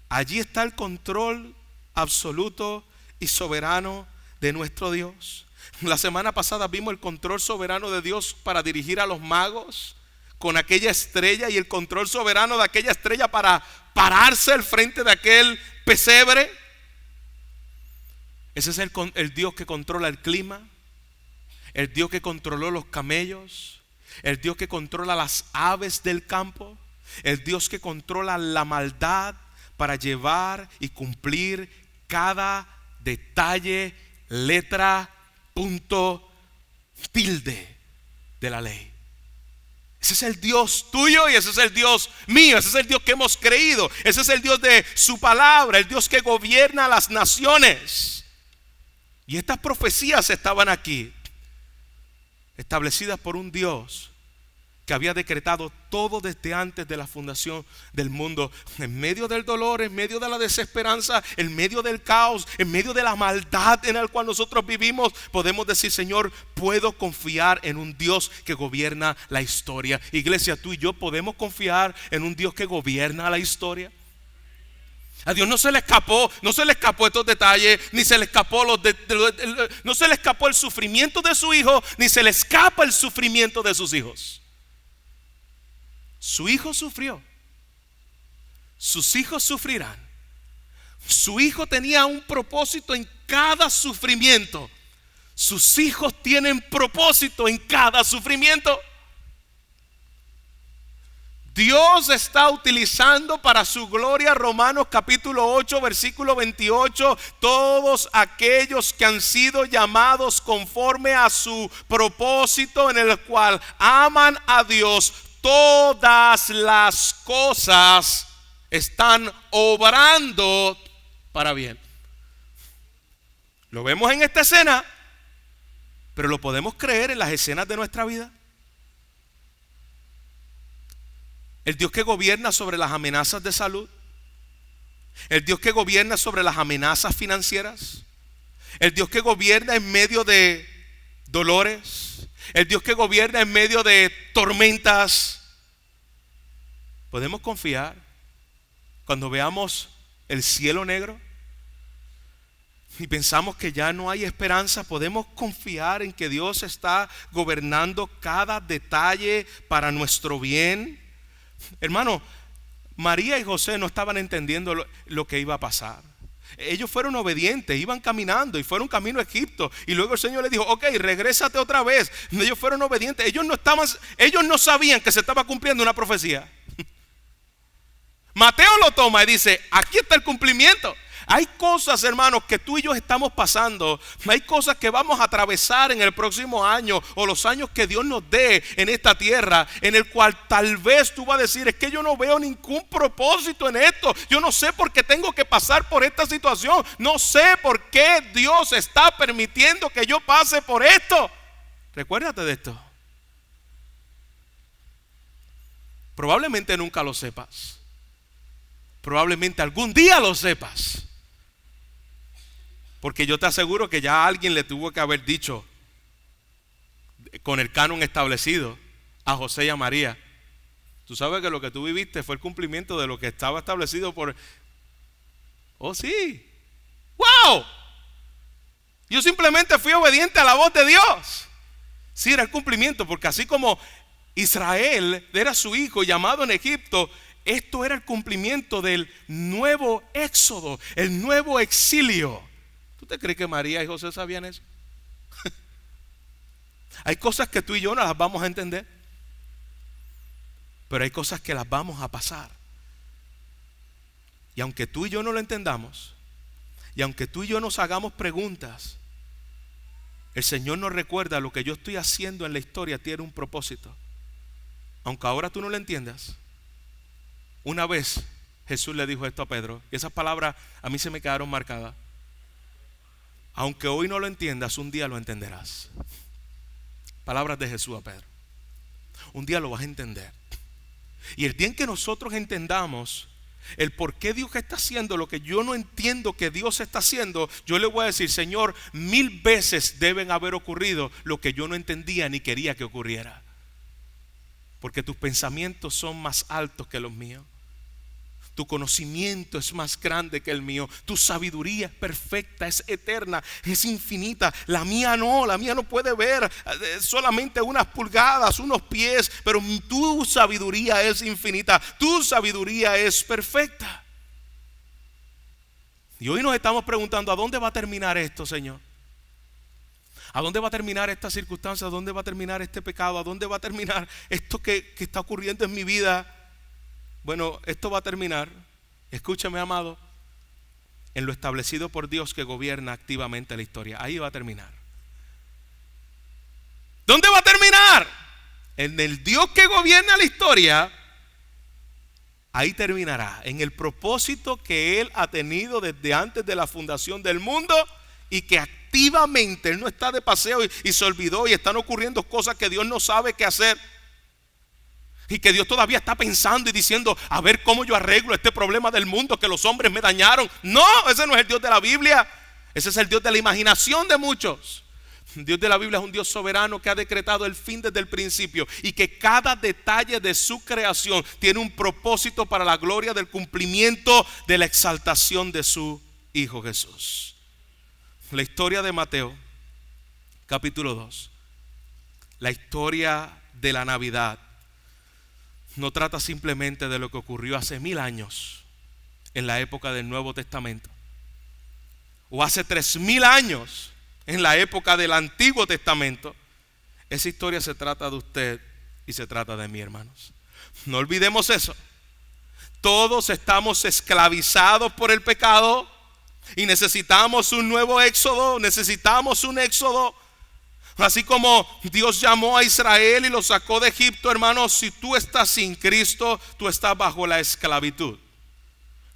Allí está el control absoluto y soberano de nuestro Dios. La semana pasada vimos el control soberano de Dios para dirigir a los magos con aquella estrella, y el control soberano de aquella estrella para pararse al frente de aquel pesebre. Ese es el Dios que controla el clima, el Dios que controló los camellos, el Dios que controla las aves del campo, el Dios que controla la maldad para llevar y cumplir cada detalle, letra, punto, tilde de la ley. Ese es el Dios tuyo y ese es el Dios mío. Ese es el Dios que hemos creído. Ese es el Dios de su palabra, el Dios que gobierna las naciones. Y estas profecías estaban aquí, establecidas por un Dios que había decretado todo desde antes de la fundación del mundo. En medio del dolor, en medio de la desesperanza, en medio del caos, en medio de la maldad en el cual nosotros vivimos, podemos decir: Señor, puedo confiar en un Dios que gobierna la historia. Iglesia, tú y yo podemos confiar en un Dios que gobierna la historia. A Dios no se le escapó estos detalles, ni se le escapó no se le escapó el sufrimiento de su hijo, ni se le escapa el sufrimiento de sus hijos. Su hijo sufrió, sus hijos sufrirán. Su hijo tenía un propósito en cada sufrimiento. Sus hijos tienen propósito en cada sufrimiento. Dios está utilizando para su gloria, Romanos capítulo 8, versículo 28, todos aquellos que han sido llamados conforme a su propósito, en el cual aman a Dios, todas las cosas están obrando para bien. Lo vemos en esta escena, pero lo podemos creer en las escenas de nuestra vida. El Dios que gobierna sobre las amenazas de salud, el Dios que gobierna sobre las amenazas financieras, el Dios que gobierna en medio de dolores, el Dios que gobierna en medio de tormentas. Podemos confiar cuando veamos el cielo negro y pensamos que ya no hay esperanza. Podemos confiar en que Dios está gobernando cada detalle para nuestro bien. Hermano, María y José no estaban entendiendo lo que iba a pasar. Ellos fueron obedientes, iban caminando y fueron camino a Egipto. Y luego el Señor les dijo: ok, regrésate otra vez. Ellos fueron obedientes. Ellos no sabían que se estaba cumpliendo una profecía. Mateo lo toma y dice: aquí está el cumplimiento. Hay cosas, hermanos, que tú y yo estamos pasando. Hay cosas que vamos a atravesar en el próximo año, o los años que Dios nos dé en esta tierra, en el cual tal vez tú vas a decir: es que yo no veo ningún propósito en esto. Yo no sé por qué tengo que pasar por esta situación. No sé por qué Dios está permitiendo que yo pase por esto. Recuérdate de esto. Probablemente nunca lo sepas. Probablemente algún día lo sepas. Porque yo te aseguro que ya alguien le tuvo que haber dicho, con el canon establecido, a José y a María: tú sabes que lo que tú viviste fue el cumplimiento de lo que estaba establecido por... Oh, sí. ¡Wow! Yo simplemente fui obediente a la voz de Dios. Sí, era el cumplimiento, porque así como Israel era su hijo llamado en Egipto, esto era el cumplimiento del nuevo éxodo, el nuevo exilio. ¿Tú te crees que María y José sabían eso? Hay cosas que tú y yo no las vamos a entender, pero hay cosas que las vamos a pasar. Y aunque tú y yo no lo entendamos, y aunque tú y yo nos hagamos preguntas, el Señor nos recuerda: lo que yo estoy haciendo en la historia tiene un propósito. Aunque ahora tú no lo entiendas. Una vez Jesús le dijo esto a Pedro, y esas palabras a mí se me quedaron marcadas: aunque hoy no lo entiendas, un día lo entenderás. Palabras de Jesús a Pedro. Un día lo vas a entender. Y el día en que nosotros entendamos el por qué Dios está haciendo lo que yo no entiendo que Dios está haciendo, yo le voy a decir: Señor, 1000 veces deben haber ocurrido lo que yo no entendía ni quería que ocurriera. Porque tus pensamientos son más altos que los míos. Tu conocimiento es más grande que el mío. Tu sabiduría es perfecta, es eterna, es infinita. La mía no puede ver solamente unas pulgadas, unos pies. Pero tu sabiduría es infinita. Tu sabiduría es perfecta. Y hoy nos estamos preguntando: ¿a dónde va a terminar esto, Señor? ¿A dónde va a terminar esta circunstancia? ¿A dónde va a terminar este pecado? ¿A dónde va a terminar esto que está ocurriendo en mi vida? Bueno, esto va a terminar, escúchame, amado, en lo establecido por Dios, que gobierna activamente la historia. Ahí va a terminar. ¿Dónde va a terminar? En el Dios que gobierna la historia. Ahí terminará, en el propósito que Él ha tenido desde antes de la fundación del mundo, y que activamente Él no está de paseo y se olvidó, y están ocurriendo cosas que Dios no sabe qué hacer. Y que Dios todavía está pensando y diciendo, a ver cómo yo arreglo este problema del mundo que los hombres me dañaron. No, ese no es el Dios de la Biblia. Ese es el Dios de la imaginación de muchos. El Dios de la Biblia es un Dios soberano que ha decretado el fin desde el principio y que cada detalle de su creación tiene un propósito para la gloria del cumplimiento de la exaltación de su Hijo Jesús. La historia de Mateo, capítulo 2, la historia de la Navidad, no trata simplemente de lo que ocurrió hace 1000 años en la época del Nuevo Testamento, o hace 3000 años en la época del Antiguo Testamento. Esa historia se trata de usted y se trata de mí, hermanos. No olvidemos eso. Todos estamos esclavizados por el pecado y necesitamos un nuevo éxodo, necesitamos un éxodo. Así como Dios llamó a Israel y lo sacó de Egipto, hermanos, si tú estás sin Cristo, tú estás bajo la esclavitud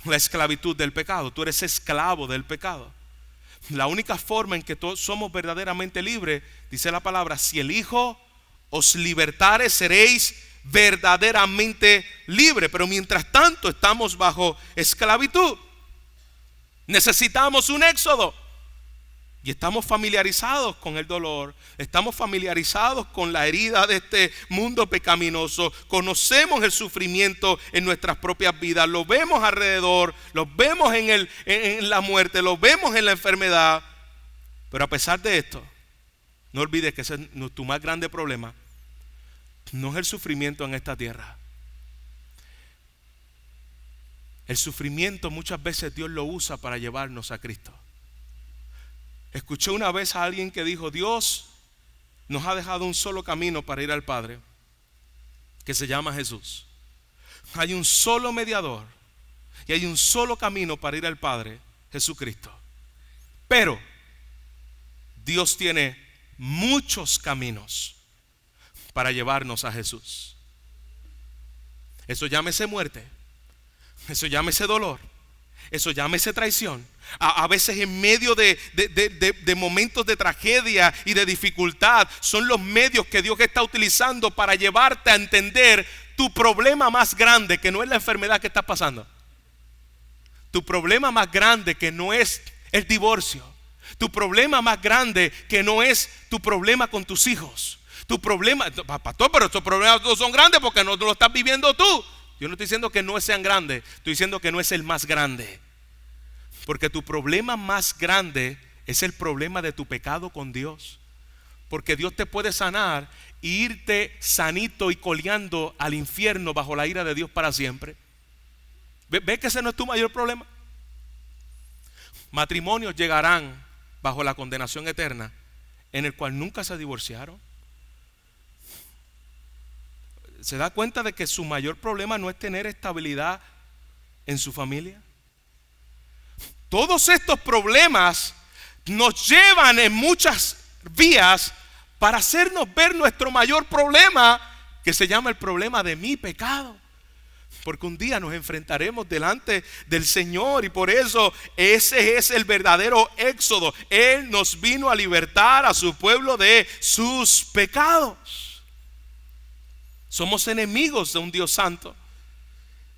del pecado. Tú eres esclavo del pecado. La única forma en que todos somos verdaderamente libres, dice la palabra, si el Hijo os libertare, seréis verdaderamente libres. Pero mientras tanto estamos bajo esclavitud. Necesitamos un éxodo. Y estamos familiarizados con el dolor, estamos familiarizados con la herida de este mundo pecaminoso, conocemos el sufrimiento en nuestras propias vidas, lo vemos alrededor, lo vemos en la muerte, lo vemos en la enfermedad. Pero a pesar de esto, no olvides que ese es tu más grande problema. No es el sufrimiento en esta tierra. El sufrimiento muchas veces Dios lo usa para llevarnos a Cristo. Escuché una vez a alguien que dijo, Dios nos ha dejado un solo camino para ir al Padre, que se llama Jesús. Hay un solo mediador y hay un solo camino para ir al Padre, Jesucristo. Pero Dios tiene muchos caminos para llevarnos a Jesús. Eso llámese muerte, eso llámese dolor, eso llámese traición. A veces en medio de momentos de tragedia y de dificultad, son los medios que Dios está utilizando para llevarte a entender tu problema más grande, que no es la enfermedad que estás pasando. Tu problema más grande, que no es el divorcio. Tu problema más grande, que no es tu problema con tus hijos. Tu problema, pastor, pero estos problemas no son grandes porque no lo estás viviendo tú. Yo no estoy diciendo que no sean grandes, estoy diciendo que no es el más grande. Porque tu problema más grande es el problema de tu pecado con Dios. Porque Dios te puede sanar e irte sanito y coleando al infierno bajo la ira de Dios para siempre. ¿Ves que ese no es tu mayor problema? Matrimonios llegarán bajo la condenación eterna en el cual nunca se divorciaron. ¿Se da cuenta de que su mayor problema no es tener estabilidad en su familia? Todos estos problemas nos llevan en muchas vías para hacernos ver nuestro mayor problema, que se llama el problema de mi pecado. Porque un día nos enfrentaremos delante del Señor y por eso ese es el verdadero éxodo. Él nos vino a libertar a su pueblo de sus pecados. Somos enemigos de un Dios santo.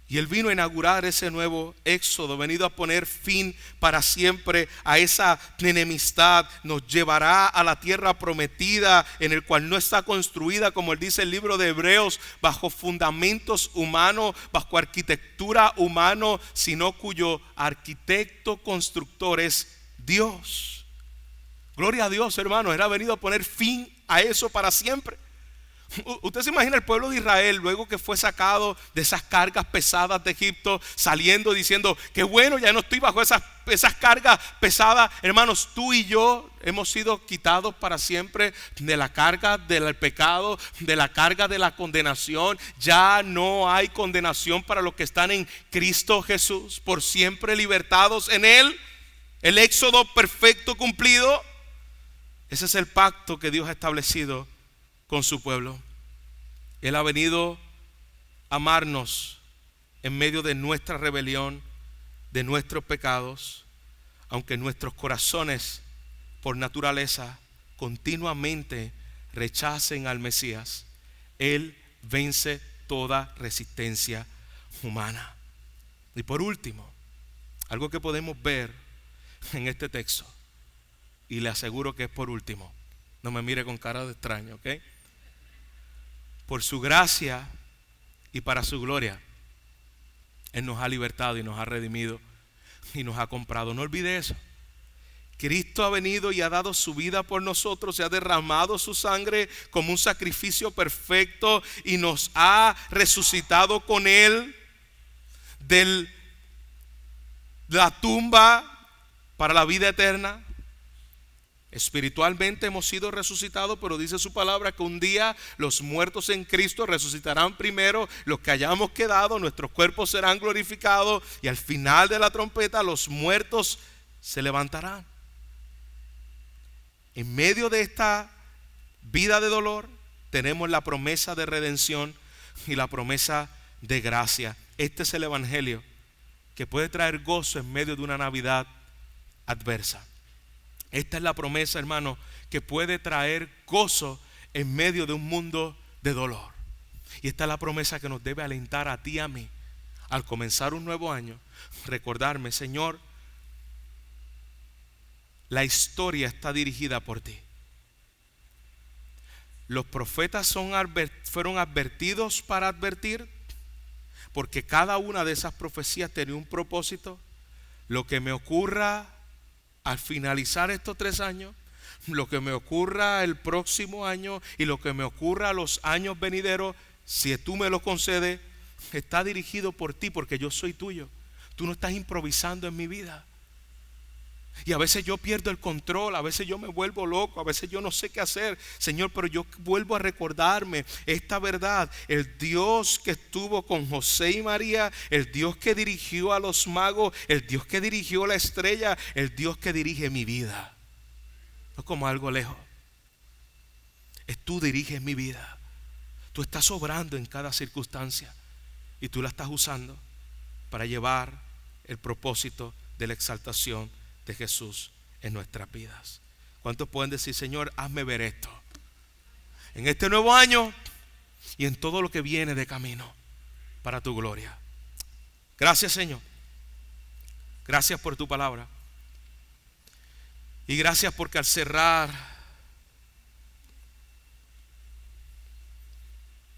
Y Él vino a inaugurar ese nuevo éxodo, venido a poner fin para siempre a esa enemistad. Nos llevará a la tierra prometida, en el cual no está construida, como Él dice el libro de Hebreos, bajo fundamentos humanos, bajo arquitectura humana, sino cuyo arquitecto constructor es Dios. Gloria a Dios, hermanos. Él ha venido a poner fin a eso para siempre. Usted se imagina el pueblo de Israel luego que fue sacado de esas cargas pesadas de Egipto, saliendo diciendo que bueno, ya no estoy bajo esas cargas pesadas. Hermanos, tú y yo hemos sido quitados para siempre de la carga del pecado, de la carga de la condenación. Ya no hay condenación para los que están en Cristo Jesús, por siempre libertados en Él. El éxodo perfecto cumplido. Ese es el pacto que Dios ha establecido con su pueblo. Él ha venido a amarnos en medio de nuestra rebelión, de nuestros pecados, aunque nuestros corazones por naturaleza continuamente rechacen al Mesías. Él vence toda resistencia humana. Y por último, algo que podemos ver en este texto, y le aseguro que es por último, no me mire con cara de extraño, ¿ok? Por su gracia y para su gloria, Él nos ha libertado y nos ha redimido y nos ha comprado. No olvide eso. Cristo ha venido y ha dado su vida por nosotros, se ha derramado su sangre como un sacrificio perfecto y nos ha resucitado con Él de la tumba para la vida eterna. Espiritualmente hemos sido resucitados, pero dice su palabra que un día los muertos en Cristo resucitarán primero, los que hayamos quedado, nuestros cuerpos serán glorificados y al final de la trompeta los muertos se levantarán. En medio de esta vida de dolor tenemos la promesa de redención y la promesa de gracia. Este es el evangelio que puede traer gozo en medio de una Navidad adversa. Esta es la promesa, hermano, que puede traer gozo en medio de un mundo de dolor. Y esta es la promesa que nos debe alentar a ti y a mí al comenzar un nuevo año. Recordarme, Señor, la historia está dirigida por ti. Los profetas fueron advertidos para advertir, porque cada una de esas profecías tenía un propósito. Lo que me ocurra al finalizar estos 3 años, lo que me ocurra el próximo año y lo que me ocurra los años venideros, si tú me lo concedes, está dirigido por ti, porque yo soy tuyo. Tú no estás improvisando en mi vida. Y a veces yo pierdo el control, a veces yo me vuelvo loco, a veces yo no sé qué hacer, Señor, pero yo vuelvo a recordarme esta verdad. El Dios que estuvo con José y María, el Dios que dirigió a los magos, el Dios que dirigió la estrella, el Dios que dirige mi vida. No es como algo lejos. Tú diriges mi vida. Tú estás obrando en cada circunstancia y tú la estás usando para llevar el propósito de la exaltación de Jesús en nuestras vidas. ¿Cuántos pueden decir, Señor, hazme ver esto en este nuevo año y en todo lo que viene de camino para tu gloria? Gracias, Señor. Gracias por tu palabra. Y gracias porque al cerrar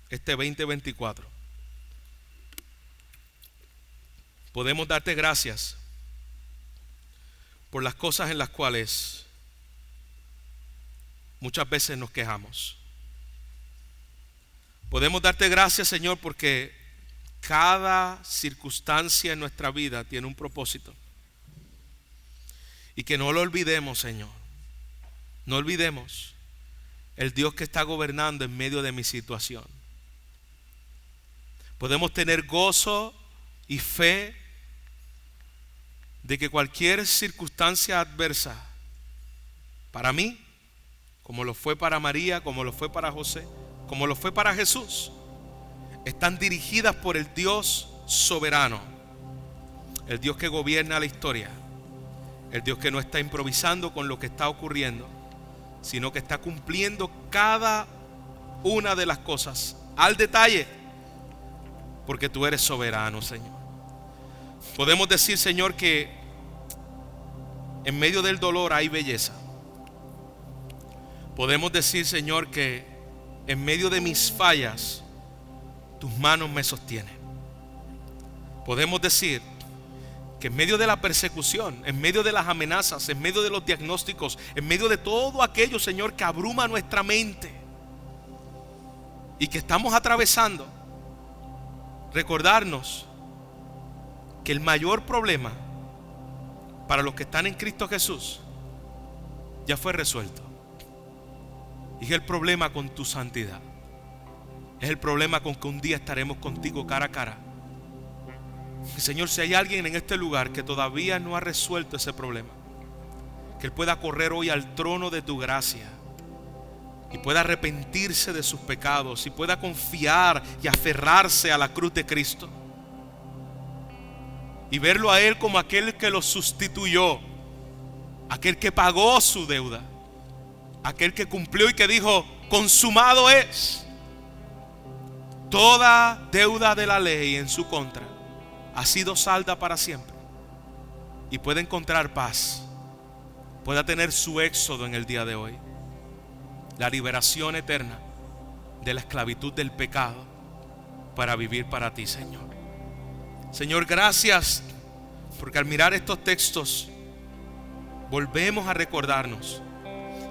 este 2024 podemos darte gracias por las cosas en las cuales muchas veces nos quejamos. Podemos darte gracias, Señor, porque cada circunstancia en nuestra vida tiene un propósito. Y que no lo olvidemos, Señor. No olvidemos el Dios que está gobernando en medio de mi situación. Podemos tener gozo y fe de que cualquier circunstancia adversa, para mí, como lo fue para María, como lo fue para José, como lo fue para Jesús, están dirigidas por el Dios soberano, el Dios que gobierna la historia, el Dios que no está improvisando con lo que está ocurriendo, sino que está cumpliendo cada una de las cosas al detalle, porque tú eres soberano, Señor. Podemos decir, Señor, que en medio del dolor hay belleza. Podemos decir, Señor, que en medio de mis fallas tus manos me sostienen. Podemos decir que en medio de la persecución, en medio de las amenazas, en medio de los diagnósticos, en medio de todo aquello, Señor, que abruma nuestra mente y que estamos atravesando, recordarnos que el mayor problema para los que están en Cristo Jesús ya fue resuelto. Y es el problema con tu santidad. Es el problema con que un día estaremos contigo cara a cara. Y Señor, si hay alguien en este lugar que todavía no ha resuelto ese problema, que él pueda correr hoy al trono de tu gracia y pueda arrepentirse de sus pecados y pueda confiar y aferrarse a la cruz de Cristo y verlo a Él como aquel que lo sustituyó, aquel que pagó su deuda, aquel que cumplió y que dijo, consumado es. Toda deuda de la ley en su contra ha sido salda para siempre. Y puede encontrar paz. Pueda tener su éxodo en el día de hoy. La liberación eterna de la esclavitud del pecado para vivir para ti, Señor. Señor, gracias porque al mirar estos textos volvemos a recordarnos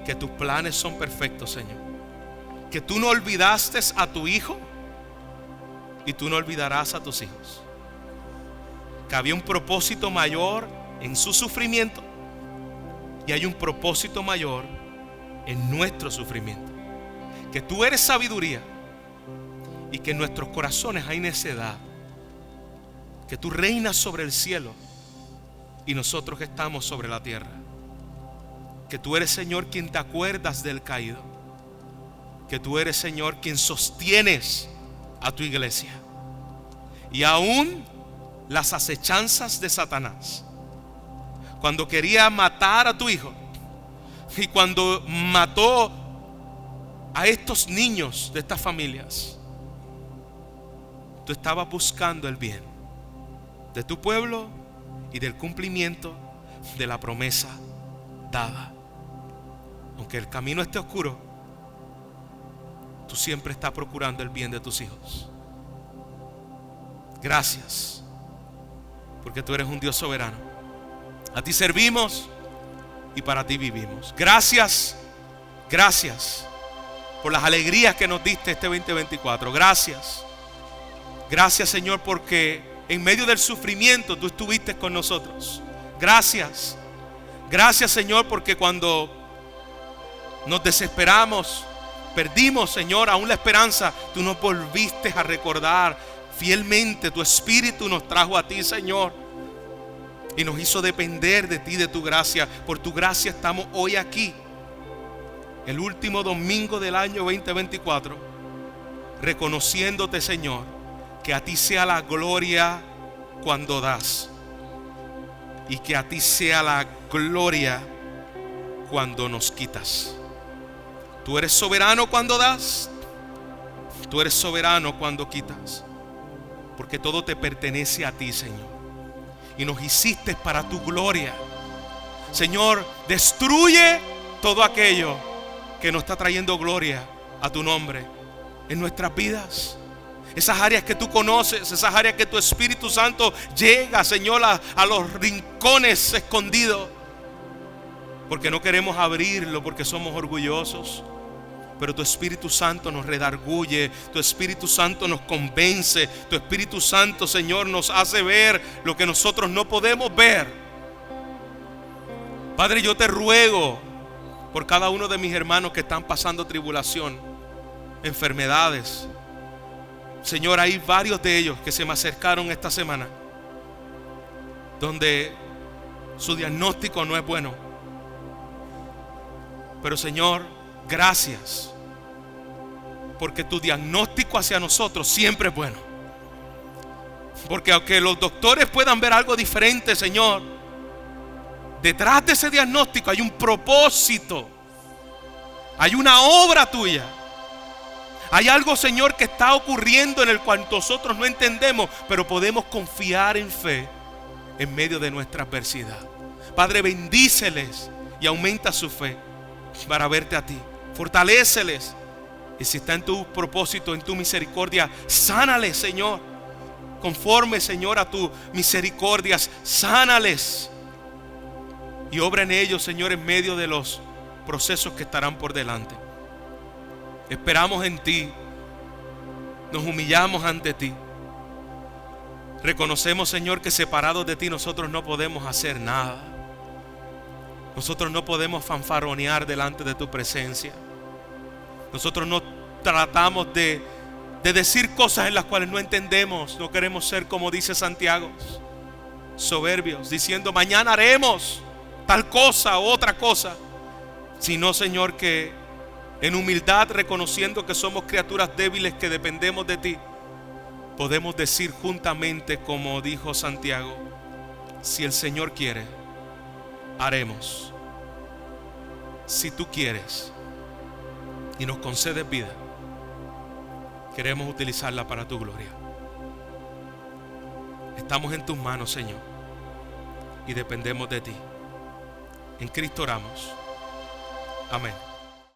que tus planes son perfectos, Señor. Que tú no olvidaste a tu Hijo y tú no olvidarás a tus hijos. Que había un propósito mayor en su sufrimiento y hay un propósito mayor en nuestro sufrimiento. Que tú eres sabiduría y que en nuestros corazones hay necedad. Que tú reinas sobre el cielo y nosotros estamos sobre la tierra. Que tú eres, Señor, quien te acuerdas del caído. Que tú eres, Señor, quien sostienes a tu iglesia. Y aún las acechanzas de Satanás, cuando quería matar a tu hijo y cuando mató a estos niños de estas familias, tú estabas buscando el bien de tu pueblo y del cumplimiento de la promesa dada. Aunque el camino esté oscuro, tú siempre estás procurando el bien de tus hijos. Gracias, porque tú eres un Dios soberano. A ti servimos y para ti vivimos. Gracias, gracias por las alegrías que nos diste este 2024. Gracias, gracias, Señor, porque en medio del sufrimiento tú estuviste con nosotros. Gracias, gracias, Señor, porque cuando nos desesperamos, perdimos, Señor, aún la esperanza, tú nos volviste a recordar fielmente. Tu Espíritu nos trajo a ti, Señor, y nos hizo depender de ti, de tu gracia. Por tu gracia estamos hoy aquí, el último domingo del año 2024, reconociéndote, Señor, que a ti sea la gloria cuando das y que a ti sea la gloria cuando nos quitas. Tú eres soberano cuando das, tú eres soberano cuando quitas, porque todo te pertenece a ti, Señor, y nos hiciste para tu gloria. Señor, destruye todo aquello que nos está trayendo gloria a tu nombre en nuestras vidas. Esas áreas que tú conoces, esas áreas que tu Espíritu Santo llega, Señor, a los rincones escondidos, porque no queremos abrirlo, porque somos orgullosos. Pero tu Espíritu Santo nos redarguye, tu Espíritu Santo nos convence, tu Espíritu Santo, Señor, nos hace ver lo que nosotros no podemos ver. Padre, yo te ruego por cada uno de mis hermanos que están pasando tribulación, enfermedades. Señor, hay varios de ellos que se me acercaron esta semana, donde su diagnóstico no es bueno. Pero, Señor, gracias, porque tu diagnóstico hacia nosotros siempre es bueno. Porque aunque los doctores puedan ver algo diferente, Señor, detrás de ese diagnóstico hay un propósito, hay una obra tuya. Hay algo, Señor, que está ocurriendo en el cual nosotros no entendemos, pero podemos confiar en fe en medio de nuestra adversidad. Padre, bendíceles y aumenta su fe para verte a ti. Fortaléceles. Y si está en tu propósito, en tu misericordia, sánales, Señor. Conforme, Señor, a tu misericordia, sánales. Y obra en ellos, Señor, en medio de los procesos que estarán por delante. Esperamos en ti. Nos humillamos ante ti. Reconocemos, Señor, que separados de ti nosotros no podemos hacer nada. Nosotros no podemos fanfaronear delante de tu presencia. Nosotros no tratamos de decir cosas en las cuales no entendemos. No queremos ser, como dice Santiago, soberbios, diciendo mañana haremos tal cosa u otra cosa. Sino, Señor, que en humildad, reconociendo que somos criaturas débiles que dependemos de ti, podemos decir juntamente, como dijo Santiago: si el Señor quiere, haremos. Si tú quieres y nos concedes vida, queremos utilizarla para tu gloria. Estamos en tus manos, Señor, y dependemos de ti. En Cristo oramos. Amén.